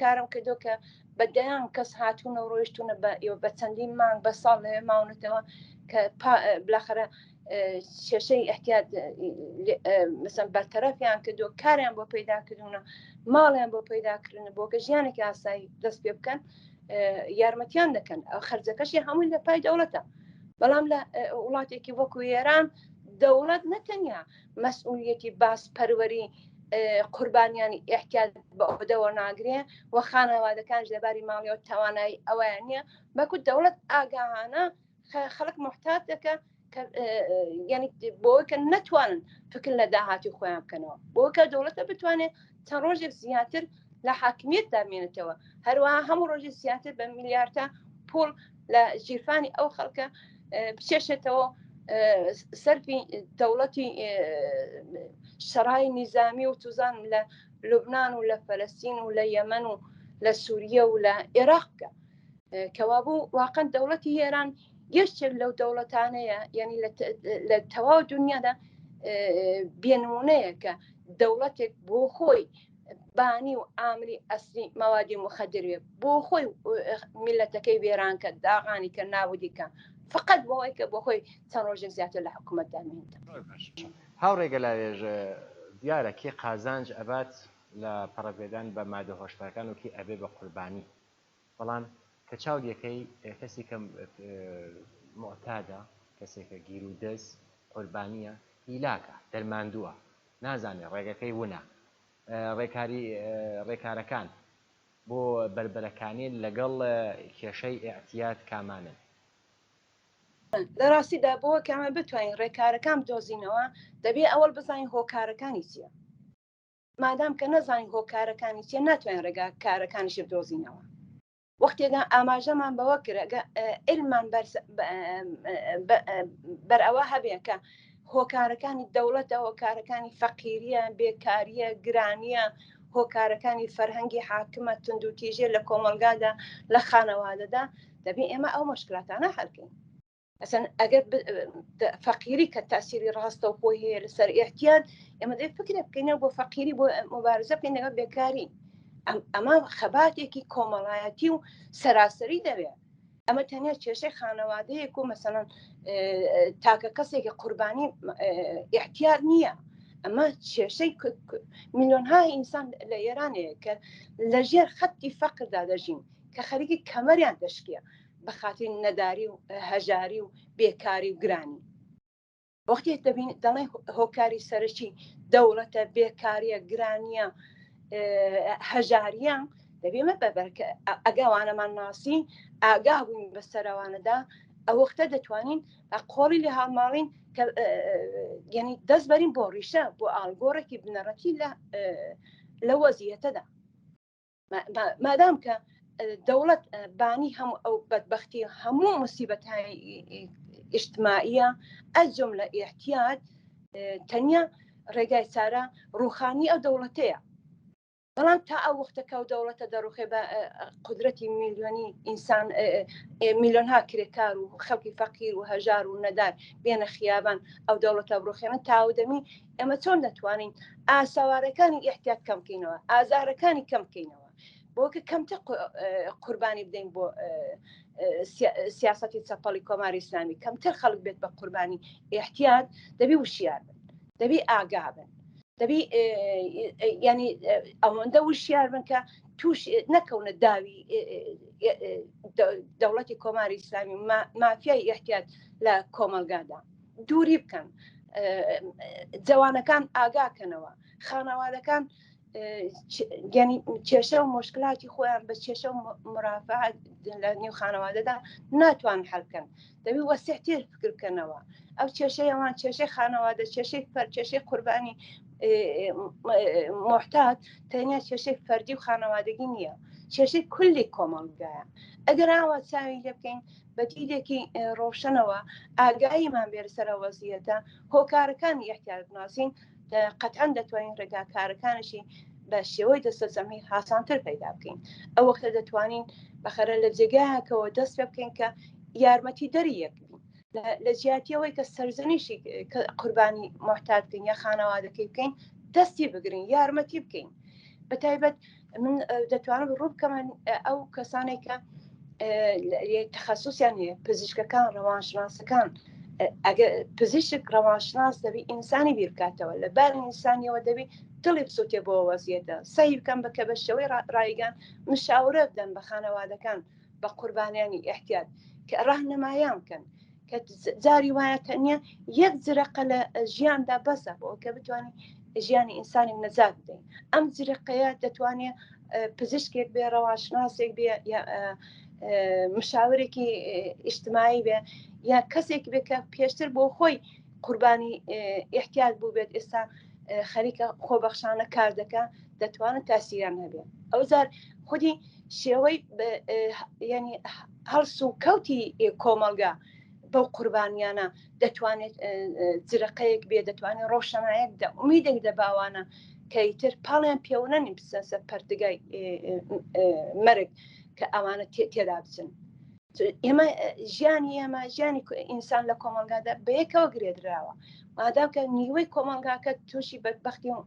[SPEAKER 2] کارم کردو کە بەدەیان کەس هاتوونە و ڕۆیشتونە بە چەندین مانگ بە ساڵ لەوێ ماونەتەوە کە بلاخرە کێشەی احتیاج مثلا بەرتەرەفیان کردو کاریان بۆ پەیداکردونە ماڵیان بۆ پەیداکردن بۆ کە ژیانێکی ئاسایی دەست پێ بکەن یارمەتیان دەکەن ئەو خەرجەکەشی هەمووی لە پای دەوڵەتە بەڵام لە وڵاتێکی وەکو ئێران دەوڵەت نەتەنیا مەسئولیەتی باس پەروەری قوربانیانی احتیاج بە ئەوەدەوە ناگرێ و خانەوادەکانش لەباری ماڵیەوە توانایی ئەویان نییە بەکو دەوڵەت ئاگاهانە خەڵک محتاج دەکە یعنی بۆ کە نەتوانن فکر لە داهاتی خۆیان بکەنەوە بۆ کە دەوڵەتە بتوانێت چەند ڕۆژێک زیاتر لە حاکمیت دامێنێتەوە هەروەها هەموو ڕۆژی زیاتر بە میلیاردە پوڵ لە ژیرفانی ئەو خەڵکە بچێشێتەوە سەرفی دەوڵەتی شەڕای نیزامی و توزانم لە لوبناان و لە فەلەستین و لە یەمەن و لە سووریە و لە عێراقکە کەوابوو واقعا دەوڵەتی ئێران یەکێک لەو دەوڵەتانەیە یعنی لە تەواو دنیادا بێنمونەیە کە دەوڵەتێک بۆ خۆی بانی و ئامری ئەسلی مەوادی مخەدرێ بۆ خۆی میلەتەکەی وێران کە داغانی کە نابودی کە فقط بۆەوەی کە بۆ خۆی چەند ڕۆژێک زیاتر لە حکوومەتدا مێنێت
[SPEAKER 1] هاوڕێگە لاوێژ دیارە کێ قازانج ئەبات لە پەڕەپێدان بە مادە هۆشبەرەکان و کێ ئەبێ بە قوربانی بەڵام کە چاودەکەی کەسی کەم معتادە کەسێکە گیر و دەست قوربانیە هیلاکە دەرماندووە نازانێت ڕێگەکەی وونە ڕێکارەکان بۆ بربەرەکانی لەگەڵ کێشەی ئەعتیاد کامانن
[SPEAKER 2] لە ڕاستیدا بۆ کامە بتوانین ڕێکارەکان بدۆزینەوە دەبێت ئەوەڵ بزانین هۆکارەکانی چییە مادام کە نەزانین هۆکارەکانی چیە ناتوانین ڕێگاکارەکانیش بدۆزینەوە وەختێکدا ئاماژەمان بەوە کرێگە ئلمان بەر ئەوە هەبێ کە هۆکارەکانی دەوڵەتە هۆکارەکانی فەقیریە بێکاریە گرانیە هۆکارەکانی فەرهەنگی حاکمە تند و تیژێ لە کۆمەلگادا لە خانەوادەدا دەبێت ئێمە ئەو مشکلاتانە هەڵکەین ئەسن ئەگەر فەقیری کە تاسیری ڕاستە و خۆی هەیە لەسەر احتیاج ئێمە دەی فکرە بکەینە بۆ فەقیری بۆ مبارزە بکەین لەگەڵ بێکاری ئەمە خەباتێکی کۆمەڵایەتی و سەراسەری دەوێت. ئەمە تەنیا کێشەی خانەوادەیەک و مەسەڵەن تاکە کەسێکی قوربانی احتیار نییە. ئەمە کێشەی میلیۆنها ئینسان لە ئێرانەیە کە لەژێر خەتی فەقردا دەژین کە خەریکی کەمەریان دەشکێ بە خاطر نەداری و هەژاری و بێکاری و گرانی. وەختێک دەبین دەڵێ هۆکاری سەرەکی دەوڵەتە، بێکاریە، گرانیە، هەژاریە، دەبێمە بەبەرکە ئەگەوانەمان ناسی ئاگا بووین بە سەروانەدا، ئەو وەختە دەتوانین قۆڵی لە هاڵماڵین کە یعنی دەست بەرین بۆ ڕیشە بۆ ئاڵگۆڕێکی بنەڕەتی لە وەزیەتەدا. مادام کە دەوڵەت بانی هەموو ئەو بەدبەختی هەموو موسیبەتهای ئیجتماعیە ئەجۆم لە ئیحتیاج تەنیا ڕێگای چارە ڕوخانی ئەو دەوڵەتەیە. بەڵام تا ئەو وەختەکە و دەوڵەتە دەڕوخێ بە قودرەتی میلیۆنی ئینسان میلیۆنها کرێکار و خەڵکی فەقیر و هەژار و نەدار بێنە خیابان ئەو دەوڵەتە بڕوخێنە تاودەمی ئێمە چۆن دەتوانین ئاساوارەکانی ئیحتیاج کەم بکەینەوە، ئازارەکانی کەم بکەینەوە بۆکە کەمتر قوربانی بدەین بۆ سیاسەتی چەپەڵی کۆماری ئیسلامی، کەمتر خەڵک بێت بە قوربانی احتیاج. دەبی وشیار بن، دەبی ئاگا بن، دەبی ینی ئەوەندە وشیار بن کە توش نەکەونە داوی دەوڵەتی کۆماری ئیسلامی مافیای احتیاج لە کۆمەلگادا دووری بکەن، جوانەکان ئاگاکەنەوە، خانەوادەکان ینی کێشە و مشکلاتی خۆیان بە کێشە و مرافعات لە نێو خانەوادەدا ناتوان حەلکەن. دەبی وەسیعتر فکر بکەنەوە ئەو کێشەی ئەوان کێشەی خانەوادە، کێشەی فەر، کێشەی قوربانی محتاج تەنیا کێشەی فەردی و خانەوادەگی نییە، کێشەی کولی کۆمەڵگایە. ئەگەر ئاوا چاوی لێ بکەین بە دیدێکی ڕۆشنەوە ئاگاییمان بێرە سەر وەزیەتە، هۆکارەکانی احتیاج بناسین، قەتعەن دەتوانین ڕێگاکارەکانشی بە شێوەی دەستەجەمی هاسانتر پەیدا بکەین. ئەو وەختە دەتوانین بەخەرە لە جێگایەکەوە دەست پێ بکەین کە یارمەتی دەری یەکبین لە جیاتیەوەی کە سەرزەنیشی قوربانی محتاج بکەین یا خانەوادەکەی بکەین، دەستی بگرین، یارمەتی بکەین. بەتایبەت من دەتوانم ڕوو بکەم ئەو کەسانێک کە تەخەسوسیان هەیە، پزیشکەکان، ڕەوانشناسەکان. ئەگەر پزیشک ڕەوانشناس دەبی ئینسانی بیر بکاتەوە، لە بار ئینسانیەوە دەبی دڵی بسووتێ بۆ وەزیەتە، سەیر بکەم بکە بە شێوەی ڕایگان مشاورە بدەن بە خانەوادەکان بە قوربانیانی احتیاج کە ڕاهنمایان بکەن کە جاری وایە تەنیا یەک جرەقە لە ژیاندا بەسە بۆ کە بتوانین ژیانی ئینسانی نەجات بدەین. ئەم جرەقەیە دەتوانێت پزیشکێک بێ، ڕەوانشناسێک بێ، مشاورێکی ئیجتماعی بێ، یا کەسێک بێت کە پێشتر بۆ خۆی قوربانی احتیاج بوو بێت، ئێستا خەریکە خۆبەخشانە کار دەکە، دەتوانێت تاسیریان هەبێت. ئەو جار خودی شێوەی ینی هەڵس و کەوتی کۆمەلگا بەو قوربانیانە دەتوانێت جرەقەیەک بێ، دەتوانێت ڕۆشنایەک دە ئومیدێک دەباوانە کەیتر پاڵیان پێوەنەنی بسەسە پەردگای مەرگ کە ئەوانە تێدا بچن. ئێمە ژیانی ئێمە ژیانی ئینسان لە کۆمەلگادا بەیەکەوە گرێدراوە، مادام کە نیوەی کۆمەلگاکە تووشی بەدبەختی و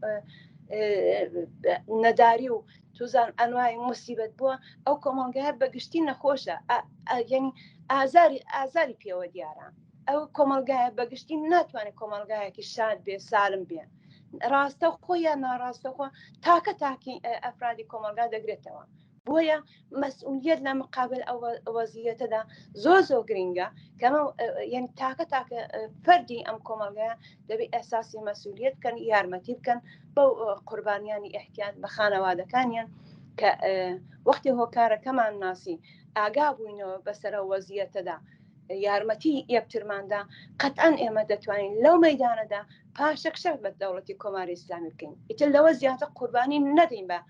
[SPEAKER 2] نەداری و توزان ئەنوای موسیبەت بووە، ئەو کۆمەلگایە بەگشتی نەخۆشە، یعنی ئازاری پێوە دیارە. ئەو کۆمەلگایە بەگشتی ناتوانێت کۆمەلگایەکی شاد بێ، سالم بێ. ڕاستە خۆ یان ناڕاستە خۆ تاکە تاکی ئەفرادی کۆمەلگا دەگرێتەوە. بۆیە مەسئولیت لە مقابل ئەو وەزیەتەدا زۆر گرنگە کەمە یعنی تاکە فەردی ئەم کۆمەلگایە دەبێت ئەحساسی مەسئولیت بکەن، یارمەتی بکەن بەو قوربانیانی احتیاج بە خانەوادەکانیان کە وەختی هۆکارەکەمان ناسی ئاگا بووینەوە بەسەر وەزیەتەدا، یارمەتی یەکترماندا، قەتعەن ئێمە دەتوانین لەو مەیدانەدا پاشەکشە بە دەوڵەتی کۆماری ئیسلامی بکەین. ئیتر لەوە زیاتر قوربانی نەدەین بە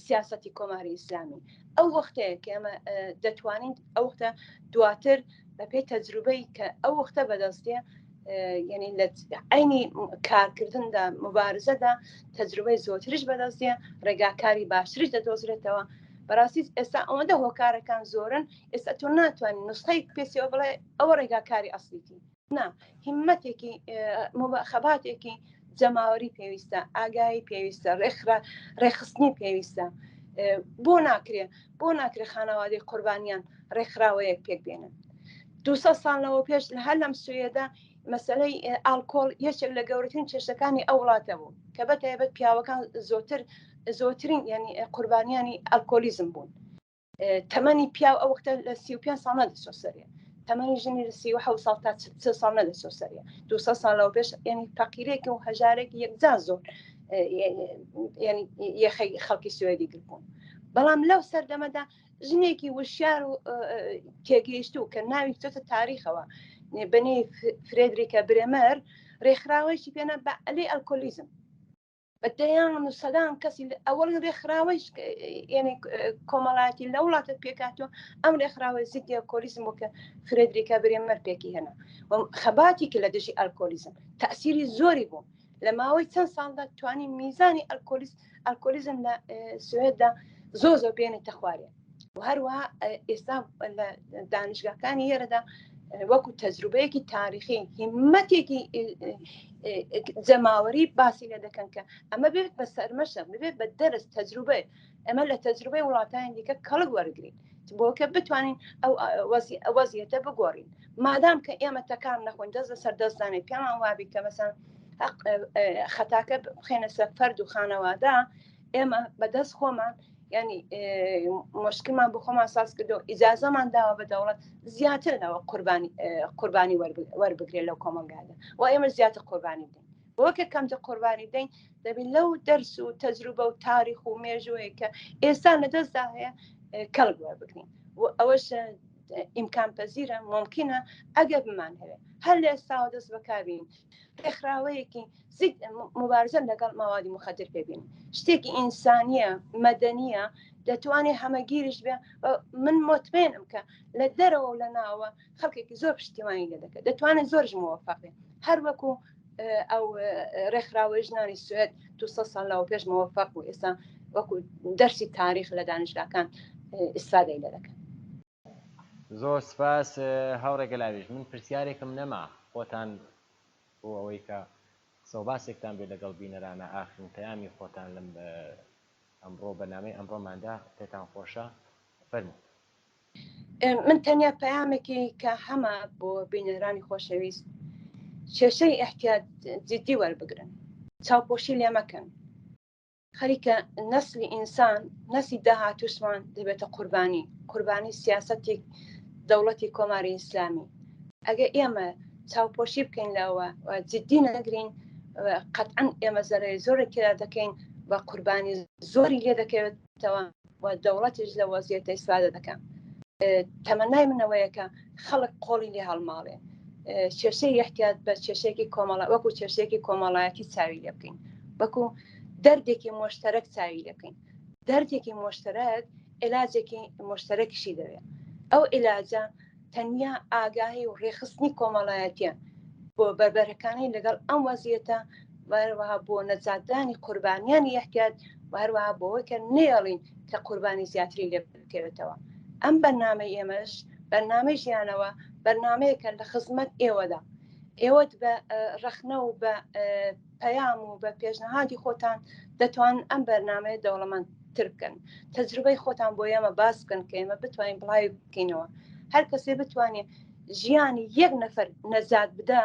[SPEAKER 2] سیاسەتی کۆماری ئیسلامی. ئەو وەختەیە کە ئێمە دەتوانین ئەو وەختە دواتر بە پێی تەجروبەی کە ئەو وەختە بەدەستێ، یعنی لە عینی کارکردندا مبارزەدا تەجروبەی زۆرتریش بەدەستێ، ڕێگاکاری باشتریش دەدۆزرێتەوە. بەڕاستی ئێستا ئەوەندە هۆکارەکان زۆرن، ئێستا تۆ ناتوانین نسخەی پێسیەوە بڵێ ئەوە ڕێگاکاری ئەسلیتی نا، هیممەتێکی خەباتێکی جەماوەری پێویستە، ئاگایی پێویستە، ڕێخستنی پێویستە بۆ ناکرێ خانەوادەی قوربانیان ڕێکخراوەیەک پێک بێنن 200 ساڵەوە پێش هەر لەم سوێدا مەسلەی ئالکۆل یەکێک لە گەورەترین کێشەکانی ئەو وڵاتە بوو کە بەتایبەت پیاوەکان زۆرترین ینی قوربانیانی ئەلکۆلیزم بوون تەمەنی پیاو ئەو وەختە لە 35 ساڵ نەدەچۆ سەریە تەمەنی ژنی لە 37 ساڵ تا 30 ساڵ نەدەچۆ سەریە 200 ساڵەوە پێش ینی فەقیرێکی و هەژارێکی یەکجار زۆر ینی یەخەی خەڵکی سوێدی گربوون بەڵام لەو سەردەمەدا ژنێکی وشیار و تێگەیشتوو کە ناوی چۆتە تاریخەوە بنی فرێدریکە برێمەر ڕێکخراوەیەکی پێنە بە ئەلێ ئەلکۆلیزم بەدەیان و سەدان کەسی ئەوەڵ ڕێکخراوەیش ینی کۆمەڵایەتی لە وڵاتە پێکاتەوە ئەم ڕێکخراوەی زیدی ئەلکۆلیزم بوو کە فرێدریکە برێمەر پێکی هێنا خەباتی کە لە دژی ئەلکۆلیزم تەئسیری زۆری بوو لە ماوەی چەند ساڵدا توانی میزانی ئەلکۆلیزم لە سوێددا زۆر بێنێتە خوارێ و هەروەها ئێستا لە دانیشگاکانی ئێرەدا وەکو تەجروبەیەکی تاریخی هیمەتێکی جەماوەری باسی لێ دەکەن کە ئەمە بێت بە سەرمەشە ببێت بە دەرس تەجروبەیە ئەمە لە تەجروبەی وڵاتانی دیکە کەڵک وەرگین بۆکە بتوانین ئەو وەزیەتە بگۆڕین مادام کە ئێمە تەکان نەخۆین دەست لەسەر دەستدانێت پێمان وابی کە مەسەن خەتاکە بخێنە سەر فەرد و خانەوادە ئێمە بەدەست خۆمان ینی مشکلمان بۆ خۆمان ساز کردو ئیجازەمان داوە بە دەوڵەت زیاتر لەوە قوربانی وەربگرێت لەو کۆمەلگادا و ئێمە زیاتر قوربانی بدەین بۆکە کەمتە قوربانی بدەین دەبین لەو دەرس و تەجروبە و تاریخ و مێژوەیە کە ئێستا لەدەستدا هەیە کەڵک وەربگرین و ئەوەش ئیمکان پەزیرە ممکنە ئەگە بمان هەیە هەر لە ئێستاوە دەست بەکاربین ڕێکخراوەیەکی زیت مبارزە لەگەڵ ماوادی مخدر پێبین شتێکی ئینسانیە مەدەنیە دەتوانێت هەمەگیریش بێ من مطمئنم کە لە دەرەوە و لە ناوە خەڵکێکی زۆر پشتیوانی لێ دەکات دەتوانێت زۆرش موفق بێت هەر وەکو ئەو ڕێکخراوەی ژنانی سوێد 200 ساڵەوە پێش موفق بوو ئێستا وەکو دەرسی تاریخ لە دانیشگاکان ئیسفادەی لێ دەکەن
[SPEAKER 1] زۆر سپاس هاوڕێگە لاوێژ من پرسیارێکم نەما خۆتان بۆ ئەوەی کە سەوباسێکتان بێت لەگەڵ بینەرانە ئاخرین پەیامی خۆتان لەم ئەمڕۆ بەنامەی ئەمڕۆماندا پێتان خۆشە فەرموو
[SPEAKER 2] من تەنیا پەیامێکی کە هەمە بۆ بینەرانی خۆشەویست کێشەی احتیاط جدی وەربگرن چاوپۆشی لێ مەکەن خەریکە نەسلی ئینسان نەسی داهاتووشمان دەبێتە قوربانی سیاسەتی دەوڵەتی کۆماری ئیسلامی ئەگە ئێمە چاوپۆشی بکەین لەوە جدی نەگرین قەتعەن ئێمە زەرەی زۆرێکیدا دەکەین بە قوربانی زۆری لێ دەکەوێتەوە و دەوڵەتیش لە وەزیەتە ئیسفادە دەکەن تەمەنای منەوەیە کە خەڵک قۆڵی لێ هەڵماڵێ کێشەی احتیاط بە کێشێکی کۆمەڵە وەکو کێشێکی کۆمەڵایەتی چاوی لێ بکەین وەکو دەردێکی مشتەرەک چاوی دەکەین دەردێکی مشتەرەک علاجێکی مشتەرەکیشی دەوێت ئەو علاجە تەنیا ئاگاهی و ڕێخستنی کۆمەڵایەتیە بۆ بەربەرەکانی لەگەڵ ئەم وەزیەتە وهروەها بۆ نەجاتدانی قوربانیانی احتیاط وهروەها بۆەوەی کە نێڵین کە قوربانی زیاتری لێ بکەوێتەوە ئەم بەرنامەی ئێمەش بەرنامەی ژیانەوە بەرنامەیەکە لە خزمەت ئێوەدا ئێوەت بە ڕەخنە و بە پەیام و بە پێشنەهادی خۆتان دەتوان ئەم بەرنامەیە دەوڵەمەندتر بکەن تەجروبەی خۆتان بۆ ئێمە باس بکەن کە ئێمە بتوانین بڵاوی بکەینەوە هەر کەسێ بتوانێت ژیانی یەک نەفەر نەجات بدا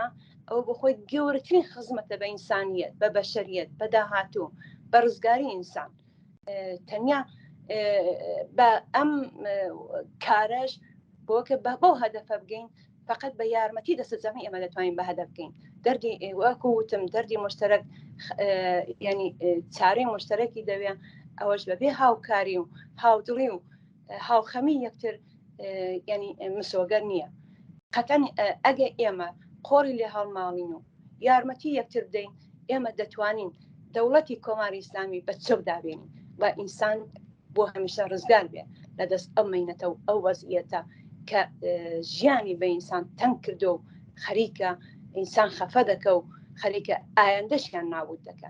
[SPEAKER 2] ئەو بۆ خۆی گەورەترین خزمەتە بە ئینسانیەت بە بەشەریەت بە داهاتوو بە ڕزگاری ئینسان تەنیا بە ئەم کارەش بۆکە بۆ هەدەفە بگەین فقط بە یارمەتی دەسەجەمی ئێمە دەتوانین بە هەدەف بگەین دەردی وەکوتم دەردی مشتەرەک ینی چارەی مشتەرەکی دەوێت ئەوەش بەبێ هاوکاری و هاودڵی و هاوخەمی یەکتر ینی مسۆگەر نییە قەتەن ئەگە ئێمە قۆڵی لێ هەڵماڵین و یارمەتی یەکتر بدەین ئێمە دەتوانین دەوڵەتی کۆماری ئیسلامی بە چەک دابێنین بە ئینسان بۆ هەمیشە ڕزگار بێ لە دەست ئەم مەینەتە و ئەو وەزیەتە کە ژیانی بە ئینسان تەنگ کردو و خەریکە ئینسان خەفە دەکە و خەریکە ئایندەشیان نابود دەکە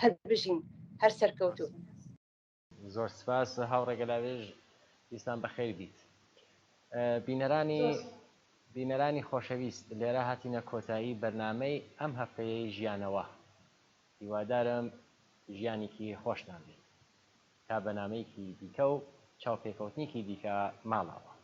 [SPEAKER 2] هەر بژین هەر سەرکەوتوو
[SPEAKER 1] زۆر سپاس هاوڕێگە لاوێژ ویستان بەخێر بیت بینەرانی خۆشەویست لێرە هاتینە کۆتایی بەرنامەی ئەم هەفتەیەی ژیانەوە هیوادارم ژیانێکی خۆشتان بێت تا بەنامەیەکی دیکە و چاوپێکەوتنێکی دیکە ماڵەوە.